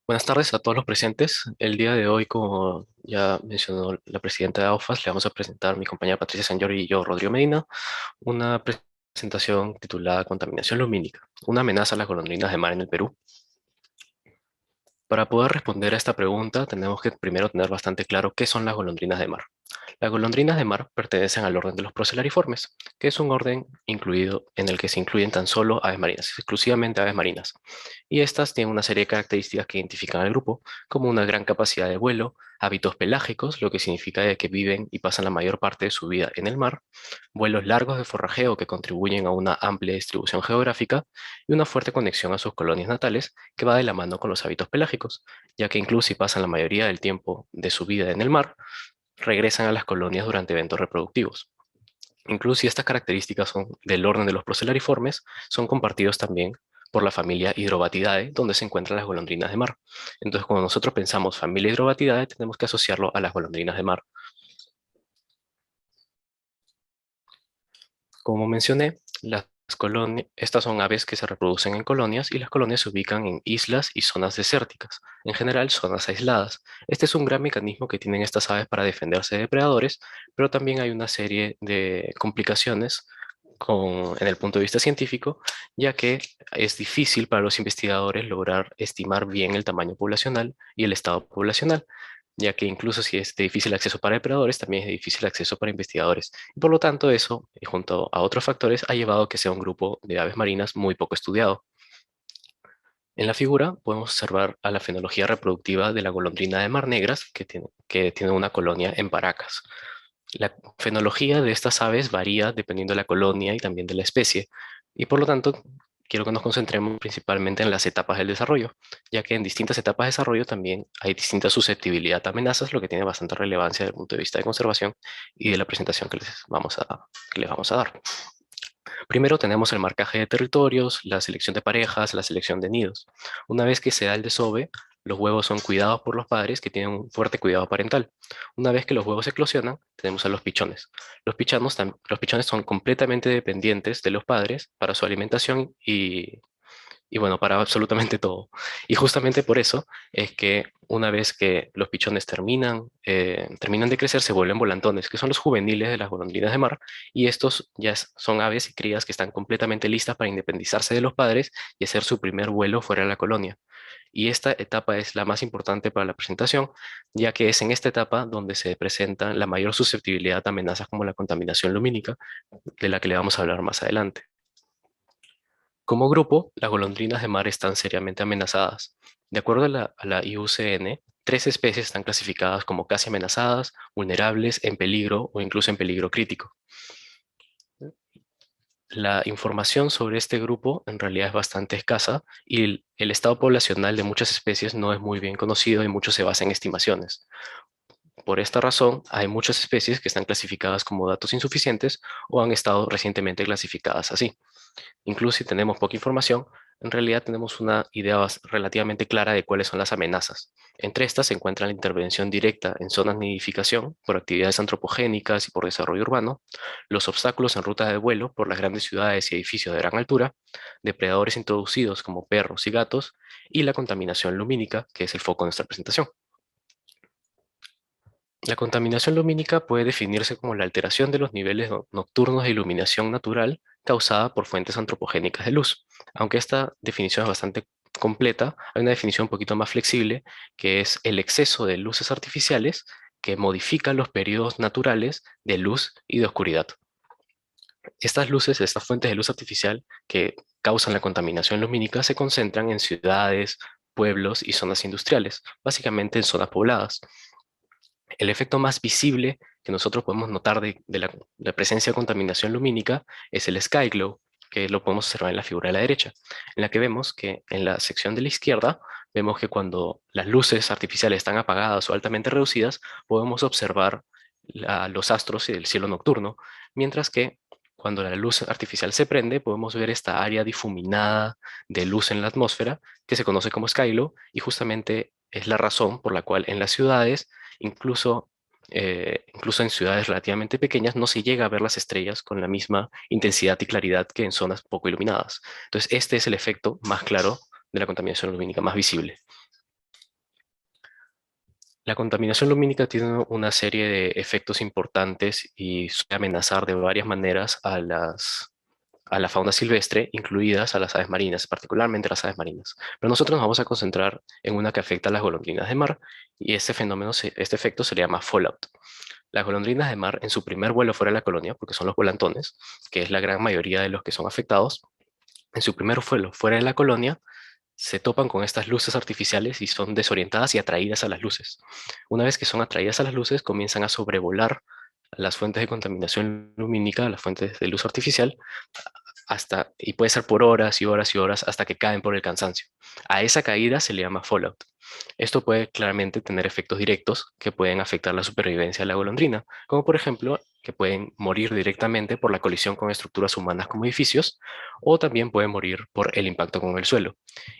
Buenas tardes a todos los presentes. El día de hoy, como ya mencionó la presidenta de AUFAS, le vamos a presentar mi compañera Patricia Sangiori y yo, Rodrigo Medina, una presentación titulada Contaminación lumínica, una amenaza a las golondrinas de mar en el Perú. Para poder responder a esta pregunta, tenemos que primero tener bastante claro qué son las golondrinas de mar. Las golondrinas de mar pertenecen al orden de los procelariformes, que es un orden incluido en el que se incluyen tan solo aves marinas, exclusivamente aves marinas. Y estas tienen una serie de características que identifican al grupo, como una gran capacidad de vuelo, hábitos pelágicos, lo que significa de que viven y pasan la mayor parte de su vida en el mar, vuelos largos de forrajeo que contribuyen a una amplia distribución geográfica y una fuerte conexión a sus colonias natales que va de la mano con los hábitos pelágicos, ya que incluso si pasan la mayoría del tiempo de su vida en el mar, regresan a las colonias durante eventos reproductivos. Incluso si estas características son del orden de los procelariformes, son compartidos también por la familia Hydrobatidae, donde se encuentran las golondrinas de mar. Entonces, cuando nosotros pensamos familia Hydrobatidae, tenemos que asociarlo a las golondrinas de mar. Como mencioné, estas son aves que se reproducen en colonias y las colonias se ubican en islas y zonas desérticas, en general zonas aisladas. Este es un gran mecanismo que tienen estas aves para defenderse de depredadores, pero también hay una serie de complicaciones en el punto de vista científico, ya que es difícil para los investigadores lograr estimar bien el tamaño poblacional y el estado poblacional, ya que incluso si es de difícil acceso para depredadores, también es de difícil acceso para investigadores. Y por lo tanto, eso, y junto a otros factores, ha llevado a que sea un grupo de aves marinas muy poco estudiado. En la figura podemos observar a la fenología reproductiva de la golondrina de mar negras, que tiene una colonia en Paracas. La fenología de estas aves varía dependiendo de la colonia y también de la especie, y por lo tanto quiero que nos concentremos principalmente en las etapas del desarrollo, ya que en distintas etapas de desarrollo también hay distinta susceptibilidad a amenazas, lo que tiene bastante relevancia desde el punto de vista de conservación y de la presentación que les vamos a dar. Primero tenemos el marcaje de territorios, la selección de parejas, la selección de nidos. Una vez que se da el desove, los huevos son cuidados por los padres que tienen un fuerte cuidado parental. Una vez que los huevos eclosionan, tenemos a los pichones. Los pichones son completamente dependientes de los padres para su alimentación y bueno, para absolutamente todo. Y justamente por eso es que una vez que los pichones terminan de crecer, se vuelven volantones, que son los juveniles de las golondrinas de mar, y estos ya son aves y crías que están completamente listas para independizarse de los padres y hacer su primer vuelo fuera de la colonia. Y esta etapa es la más importante para la presentación, ya que es en esta etapa donde se presenta la mayor susceptibilidad a amenazas como la contaminación lumínica, de la que le vamos a hablar más adelante. Como grupo, las golondrinas de mar están seriamente amenazadas. De acuerdo a la IUCN, 3 especies están clasificadas como casi amenazadas, vulnerables, en peligro o incluso en peligro crítico. La información sobre este grupo en realidad es bastante escasa y el estado poblacional de muchas especies no es muy bien conocido y mucho se basa en estimaciones. Por esta razón, hay muchas especies que están clasificadas como datos insuficientes o han estado recientemente clasificadas así. Incluso si tenemos poca información, en realidad tenemos una idea relativamente clara de cuáles son las amenazas. Entre estas se encuentra la intervención directa en zonas de nidificación por actividades antropogénicas y por desarrollo urbano, los obstáculos en rutas de vuelo por las grandes ciudades y edificios de gran altura, depredadores introducidos como perros y gatos, y la contaminación lumínica, que es el foco de nuestra presentación. La contaminación lumínica puede definirse como la alteración de los niveles nocturnos de iluminación natural causada por fuentes antropogénicas de luz. Aunque esta definición es bastante completa, hay una definición un poquito más flexible, que es el exceso de luces artificiales que modifican los periodos naturales de luz y de oscuridad. Estas luces, estas fuentes de luz artificial que causan la contaminación lumínica se concentran en ciudades, pueblos y zonas industriales, básicamente en zonas pobladas. El efecto más visible que nosotros podemos notar de la presencia de contaminación lumínica es el sky glow, que lo podemos observar en la figura de la derecha, en la que vemos que en la sección de la izquierda vemos que cuando las luces artificiales están apagadas o altamente reducidas, podemos observar los astros y el cielo nocturno, mientras que cuando la luz artificial se prende, podemos ver esta área difuminada de luz en la atmósfera, que se conoce como sky glow, y justamente es la razón por la cual en las ciudades incluso, incluso en ciudades relativamente pequeñas no se llega a ver las estrellas con la misma intensidad y claridad que en zonas poco iluminadas. Entonces, este es el efecto más claro de la contaminación lumínica, más visible. La contaminación lumínica tiene una serie de efectos importantes y suele amenazar de varias maneras a la fauna silvestre, incluidas a las aves marinas, particularmente las aves marinas. Pero nosotros nos vamos a concentrar en una que afecta a las golondrinas de mar, y este fenómeno, este efecto se le llama fallout. Las golondrinas de mar, en su primer vuelo fuera de la colonia, porque son los volantones, que es la gran mayoría de los que son afectados, en su primer vuelo fuera de la colonia, se topan con estas luces artificiales y son desorientadas y atraídas a las luces. Una vez que son atraídas a las luces, comienzan a sobrevolar las fuentes de contaminación lumínica, las fuentes de luz artificial, y puede ser por horas y horas y horas hasta que caen por el cansancio. A esa caída se le llama fallout. Esto puede claramente tener efectos directos que pueden afectar la supervivencia de la golondrina, como por ejemplo que pueden morir directamente por la colisión con estructuras humanas como edificios, o también pueden morir por el impacto con el suelo.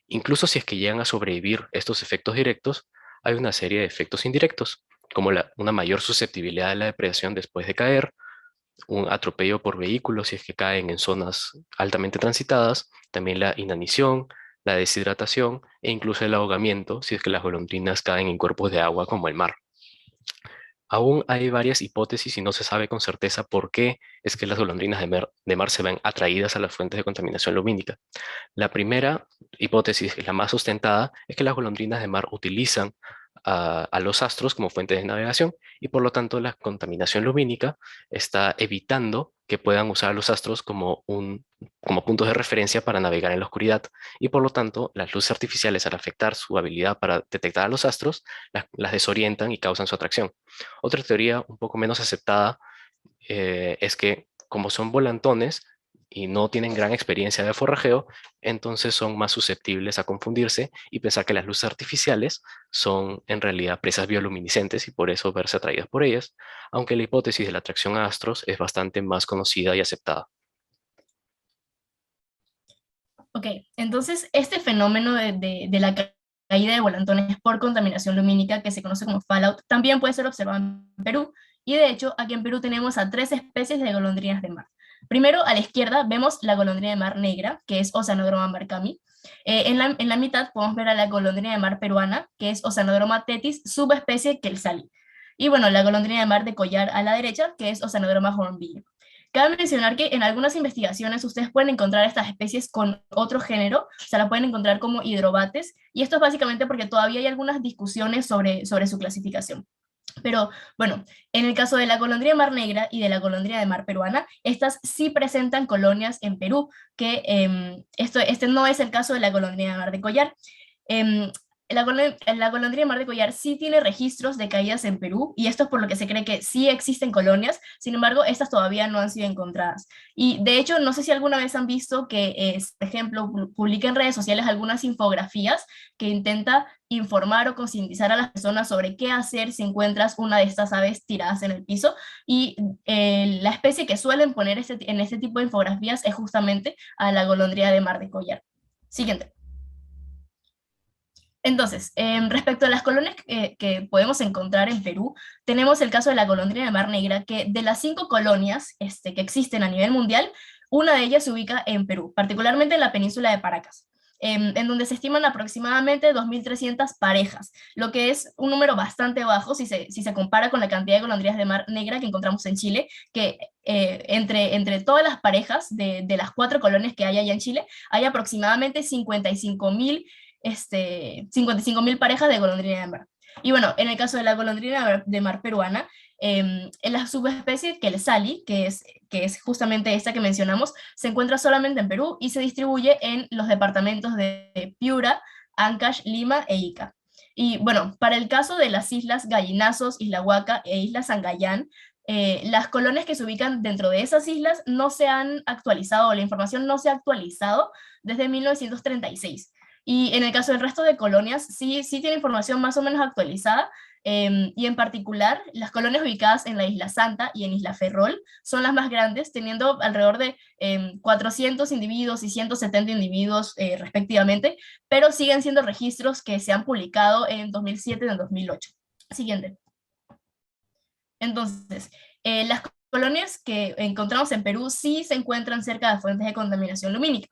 Incluso si es que llegan a sobrevivir estos efectos directos, hay una serie de efectos indirectos, como una mayor susceptibilidad a la depredación después de caer, un atropello por vehículos si es que caen en zonas altamente transitadas, también la inanición, la deshidratación e incluso el ahogamiento si es que las golondrinas caen en cuerpos de agua como el mar. Aún hay varias hipótesis y no se sabe con certeza por qué es que las golondrinas de mar se ven atraídas a las fuentes de contaminación lumínica. La primera hipótesis, la más sustentada, es que las golondrinas de mar utilizan a los astros como fuentes de navegación y por lo tanto la contaminación lumínica está evitando que puedan usar a los astros como puntos de referencia para navegar en la oscuridad, y por lo tanto las luces artificiales, al afectar su habilidad para detectar a los astros, las desorientan y causan su atracción. Otra teoría un poco menos aceptada es que como son volantones y no tienen gran experiencia de forrajeo, entonces son más susceptibles a confundirse y pensar que las luces artificiales son en realidad presas bioluminiscentes y por eso verse atraídas por ellas, aunque la hipótesis de la atracción a astros es bastante más conocida y aceptada. Ok, entonces este fenómeno de la caída de volantones por contaminación lumínica, que se conoce como fallout, también puede ser observado en Perú. Y de hecho, aquí en Perú tenemos a tres especies de golondrinas de mar. Primero, a la izquierda, vemos la golondrina de mar negra, que es Osanodroma marcami. En la mitad podemos ver a la golondrina de mar peruana, que es Osanodroma tetis, subespecie Quetzalli. Y bueno, la golondrina de mar de collar a la derecha, que es Osanodroma hornbill. Cabe mencionar que en algunas investigaciones ustedes pueden encontrar estas especies con otro género, o sea, la pueden encontrar como hidrobates, y esto es básicamente porque todavía hay algunas discusiones sobre su clasificación. Pero bueno, en el caso de la golondrina de mar negra y de la golondrina de mar peruana, estas sí presentan colonias en Perú, que este no es el caso de la golondrina de mar de collar. Em, la golondrina de mar de collar sí tiene registros de caídas en Perú, y esto es por lo que se cree que sí existen colonias. Sin embargo, estas todavía no han sido encontradas. Y de hecho, no sé si alguna vez han visto que, por ejemplo, publica en redes sociales algunas infografías que intenta informar o concientizar a las personas sobre qué hacer si encuentras una de estas aves tiradas en el piso. Y la especie que suelen poner en este tipo de infografías es justamente a la golondrina de mar de collar. Siguiente. Entonces, respecto a las colonias que podemos encontrar en Perú, tenemos el caso de la golondrina de mar negra, que de las 5 colonias que existen a nivel mundial, una de ellas se ubica en Perú, particularmente en la península de Paracas, en donde se estiman aproximadamente 2.300 parejas, lo que es un número bastante bajo si se compara con la cantidad de golondrinas de mar negra que encontramos en Chile, que entre todas las parejas de las 4 colonias que hay allá en Chile, hay aproximadamente 55.000 parejas de golondrina de mar. Y bueno, en el caso de la golondrina de mar peruana, en la subespecie Quetzalli, que es justamente esta que mencionamos, se encuentra solamente en Perú y se distribuye en los departamentos de Piura, Ancash, Lima e Ica. Y bueno, para el caso de las islas Gallinazos, Isla Huaca e Isla Sangayán, las colonias que se ubican dentro de esas islas no se han actualizado, la información no se ha actualizado desde 1936. Y en el caso del resto de colonias, sí tiene información más o menos actualizada, y en particular, las colonias ubicadas en la Isla Santa y en Isla Ferrol son las más grandes, teniendo alrededor de 400 individuos y 170 individuos respectivamente, pero siguen siendo registros que se han publicado en 2007 y en 2008. Siguiente. Entonces, las colonias que encontramos en Perú sí se encuentran cerca de fuentes de contaminación lumínica.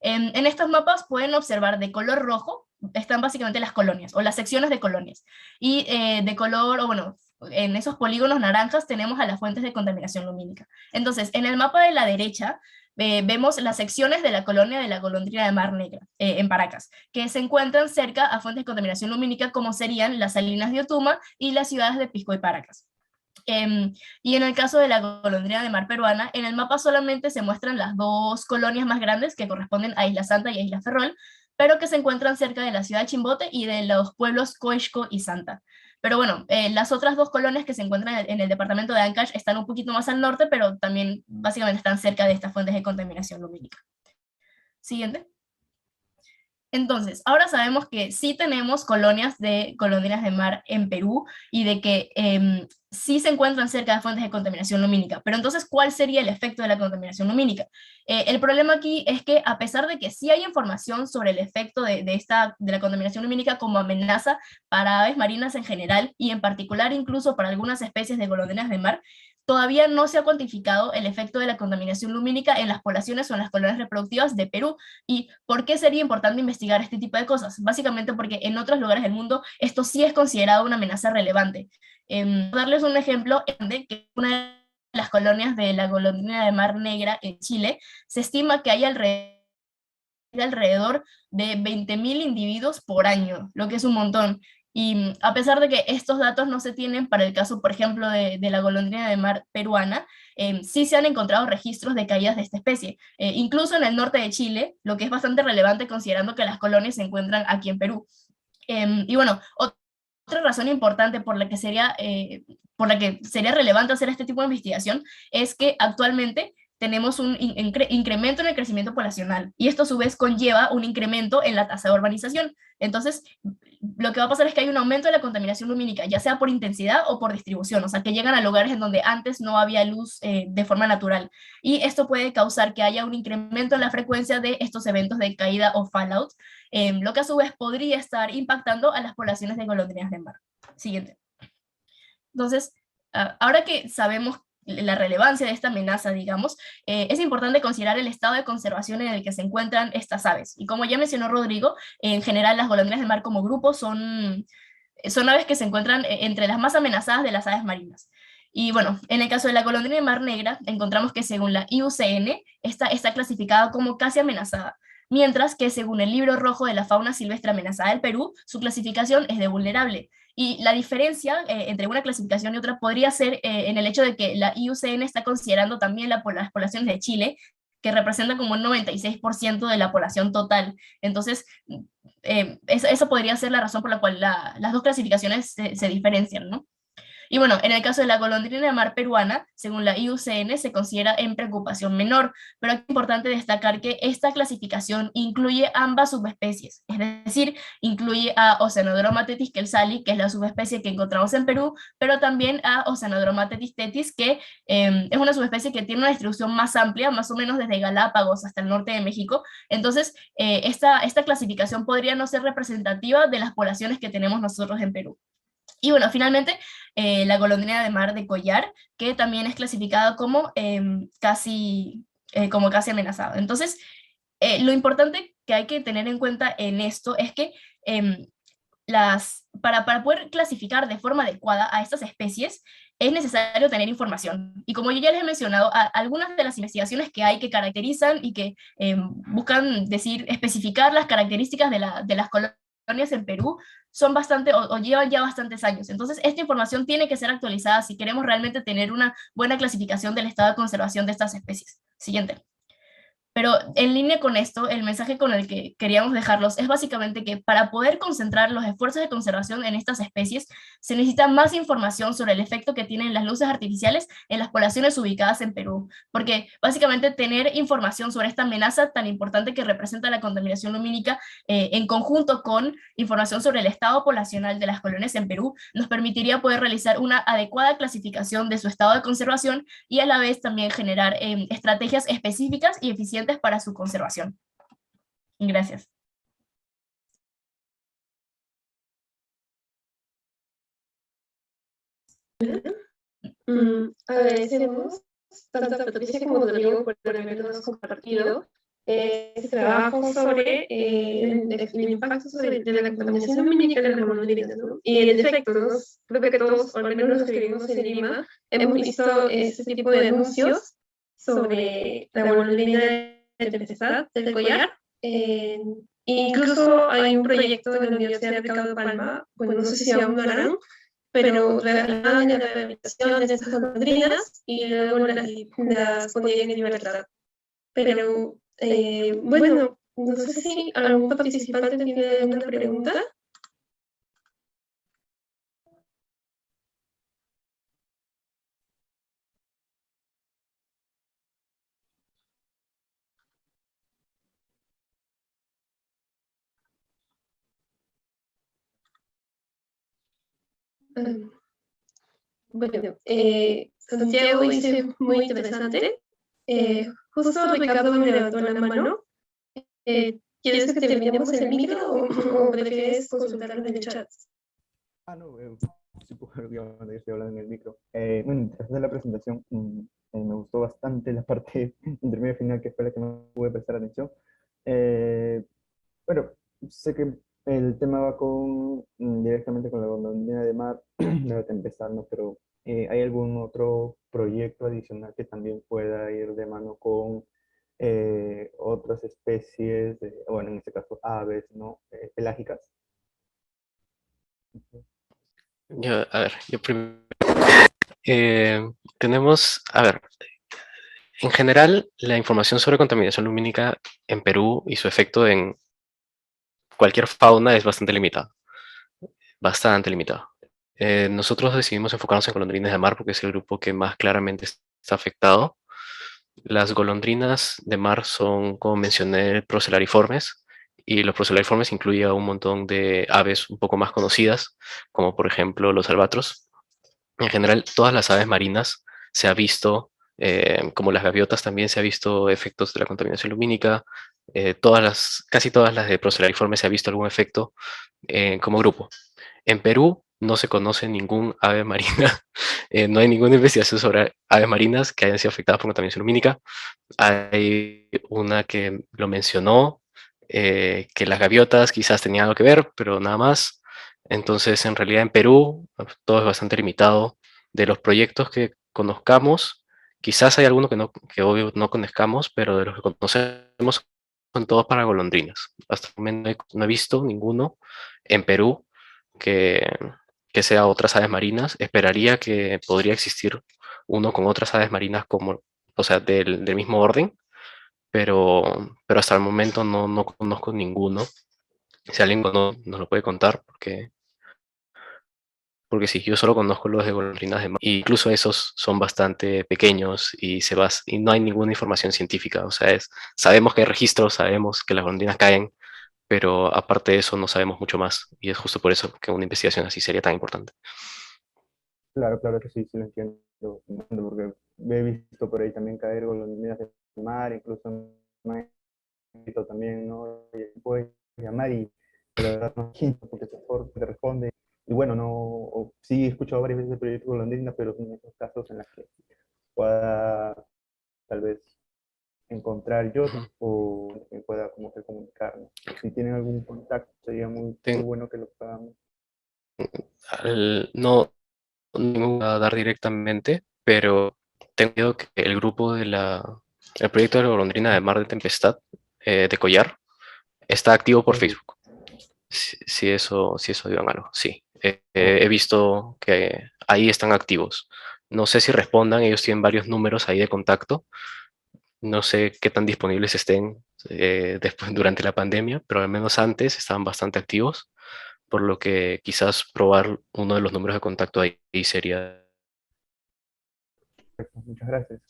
En estos mapas pueden observar de color rojo están básicamente las colonias, o las secciones de colonias. Y de color, o bueno, en esos polígonos naranjas tenemos a las fuentes de contaminación lumínica. Entonces, en el mapa de la derecha, vemos las secciones de la colonia de la golondrina de Mar Negra, en Paracas, que se encuentran cerca a fuentes de contaminación lumínica como serían las Salinas de Otuma y las ciudades de Pisco y Paracas. Y en el caso de la golondrina de mar peruana, en el mapa solamente se muestran las dos colonias más grandes que corresponden a Isla Santa y a Isla Ferrol, pero que se encuentran cerca de la ciudad de Chimbote y de los pueblos Coixco y Santa. Pero bueno, las otras dos colonias que se encuentran en el departamento de Ancash están un poquito más al norte, pero también básicamente están cerca de estas fuentes de contaminación lumínica. Siguiente. Entonces, ahora sabemos que sí tenemos colonias de golondrinas de mar en Perú y de que sí se encuentran cerca de fuentes de contaminación lumínica. Pero entonces, ¿cuál sería el efecto de la contaminación lumínica? El problema aquí es que a pesar de que sí hay información sobre el efecto de la contaminación lumínica como amenaza para aves marinas en general y en particular incluso para algunas especies de golondrinas de mar, todavía no se ha cuantificado el efecto de la contaminación lumínica en las poblaciones o en las colonias reproductivas de Perú. ¿Y por qué sería importante investigar este tipo de cosas? Básicamente porque en otros lugares del mundo esto sí es considerado una amenaza relevante. Darles un ejemplo, que una de las colonias de la golondrina de Mar Negra en Chile, se estima que hay alrededor de 20.000 individuos por año, lo que es un montón. Y a pesar de que estos datos no se tienen para el caso, por ejemplo, de la golondrina de mar peruana, sí se han encontrado registros de caídas de esta especie, incluso en el norte de Chile, lo que es bastante relevante considerando que las colonias se encuentran aquí en Perú. Y bueno, otra razón importante por la que sería relevante hacer este tipo de investigación es que actualmente tenemos un incremento en el crecimiento poblacional y esto a su vez conlleva un incremento en la tasa de urbanización. Entonces, lo que va a pasar es que hay un aumento de la contaminación lumínica, ya sea por intensidad o por distribución, o sea, que llegan a lugares en donde antes no había luz de forma natural. Y esto puede causar que haya un incremento en la frecuencia de estos eventos de caída o fallout, lo que a su vez podría estar impactando a las poblaciones de golondrinas de mar. Siguiente. Entonces, ahora que sabemos la relevancia de esta amenaza, digamos, es importante considerar el estado de conservación en el que se encuentran estas aves. Y como ya mencionó Rodrigo, en general las golondrinas de mar como grupo son aves que se encuentran entre las más amenazadas de las aves marinas. Y bueno, en el caso de la golondrina de mar negra, encontramos que según la IUCN, esta está clasificada como casi amenazada, mientras que según el Libro Rojo de la Fauna Silvestre Amenazada del Perú, su clasificación es de vulnerable. Y la diferencia entre una clasificación y otra podría ser en el hecho de que la IUCN está considerando también las poblaciones de Chile, que representan como un 96% de la población total. Entonces, eso podría ser la razón por la cual las dos clasificaciones se diferencian, ¿no? Y bueno, en el caso de la golondrina de mar peruana, según la IUCN, se considera en preocupación menor, pero es importante destacar que esta clasificación incluye ambas subespecies, es decir, incluye a Oceanodroma tetis quelsali, que es la subespecie que encontramos en Perú, pero también a Oceanodroma tetis tetis, que es una subespecie que tiene una distribución más amplia, más o menos desde Galápagos hasta el norte de México. Entonces, esta clasificación podría no ser representativa de las poblaciones que tenemos nosotros en Perú. Y bueno, finalmente, la golondrina de mar de collar, que también es clasificada como casi amenazada. Entonces, lo importante que hay que tener en cuenta en esto es que para poder clasificar de forma adecuada a estas especies, es necesario tener información. Y como yo ya les he mencionado, algunas de las investigaciones que hay que caracterizan y que buscan especificar las características de las colonias en Perú son bastante, o llevan ya bastantes años. Entonces, esta información tiene que ser actualizada si queremos realmente tener una buena clasificación del estado de conservación de estas especies. Siguiente. Pero en línea con esto, el mensaje con el que queríamos dejarlos es básicamente que para poder concentrar los esfuerzos de conservación en estas especies, se necesita más información sobre el efecto que tienen las luces artificiales en las poblaciones ubicadas en Perú, porque básicamente tener información sobre esta amenaza tan importante que representa la contaminación lumínica, en conjunto con información sobre el estado poblacional de las colonias en Perú, nos permitiría poder realizar una adecuada clasificación de su estado de conservación y a la vez también generar estrategias específicas y eficientes para su conservación. Gracias. Agradecemos tanto a Patricia como a Rodrigo por habernos compartido este trabajo sobre el impacto de la contaminación lumínica en las golondrinas, ¿no? Y en efecto, ¿no? Creo que todos, o al menos los que vivimos en Lima, hemos visto ese tipo de anuncios sobre la golondrina de tempestad del collar. Incluso hay un proyecto de la Universidad de Cabo Palma, bueno, no sé si aún lo harán, pero regalaban la rehabilitación de estas golondrinas y luego las ponían en libertad. Pero, bueno, no sé si algún participante tiene alguna pregunta. Bueno, Santiago dice muy interesante. Justo Ricardo me levantó la mano. ¿Quieres que terminemos el micro o prefieres consultarlo en el chat? No, sí, yo estoy hablando en el micro. Bueno, interesante la presentación. Me gustó bastante la parte intermedia final, que fue la que no pude prestar atención. Bueno, sé que el tema va directamente con la golondrina de mar, la tempestad, ¿no? Pero ¿hay algún otro proyecto adicional que también pueda ir de mano con otras especies, bueno, en este caso aves, ¿no? Pelágicas? A ver, yo primero. Tenemos, a ver, en general, la información sobre contaminación lumínica en Perú y su efecto en cualquier fauna es bastante limitada. Bastante limitada. Nosotros decidimos enfocarnos en golondrinas de mar porque es el grupo que más claramente está afectado. Las golondrinas de mar son, como mencioné, procelariformes, y los procelariformes incluyen a un montón de aves un poco más conocidas, como por ejemplo los albatros. En general, todas las aves marinas se ha visto, como las gaviotas también se ha visto efectos de la contaminación lumínica. Casi todas las de procelariformes se ha visto algún efecto como grupo. En Perú no se conoce ningún ave marina, no hay ninguna investigación sobre aves marinas que hayan sido afectadas por contaminación lumínica. Hay una que lo mencionó, que las gaviotas quizás tenían algo que ver, pero nada más. Entonces, en realidad en Perú todo es bastante limitado. De los proyectos que conozcamos, quizás hay algunos que obvio no conozcamos, pero de los que conocemos son todos para golondrinas. Hasta el momento no he visto ninguno en Perú que, que sea otras aves marinas. Esperaría que podría existir uno con otras aves marinas como, o sea, del mismo orden, pero hasta el momento no conozco ninguno. Si alguien nos lo puede contar, porque sí, yo solo conozco los de golondrinas de mar, y incluso esos son bastante pequeños y no hay ninguna información científica. O sea, sabemos que hay registros, sabemos que las golondrinas caen, pero aparte de eso no sabemos mucho más, y es justo por eso que una investigación así sería tan importante. Claro, claro que sí, sí lo entiendo, porque he visto por ahí también caer golondrinas del mar, incluso en México también, ¿no? Y puedes llamar y la verdad no entiendo porque te responde. Y bueno, sí he escuchado varias veces el proyecto Golondrina, pero en esos casos en los que pueda tal vez encontrar yo o me pueda como que comunicarnos. Si tienen algún contacto, sería muy bueno que lo puedan. No, no voy a dar directamente, pero tengo entendido que el grupo el proyecto de la golondrina de mar de tempestad, de Collar, está activo por Facebook. Si eso digan algo, sí. He visto que ahí están activos. No sé si respondan, ellos tienen varios números ahí de contacto. No sé qué tan disponibles estén después, durante la pandemia, pero al menos antes estaban bastante activos, por lo que quizás probar uno de los números de contacto ahí sería. Muchas gracias.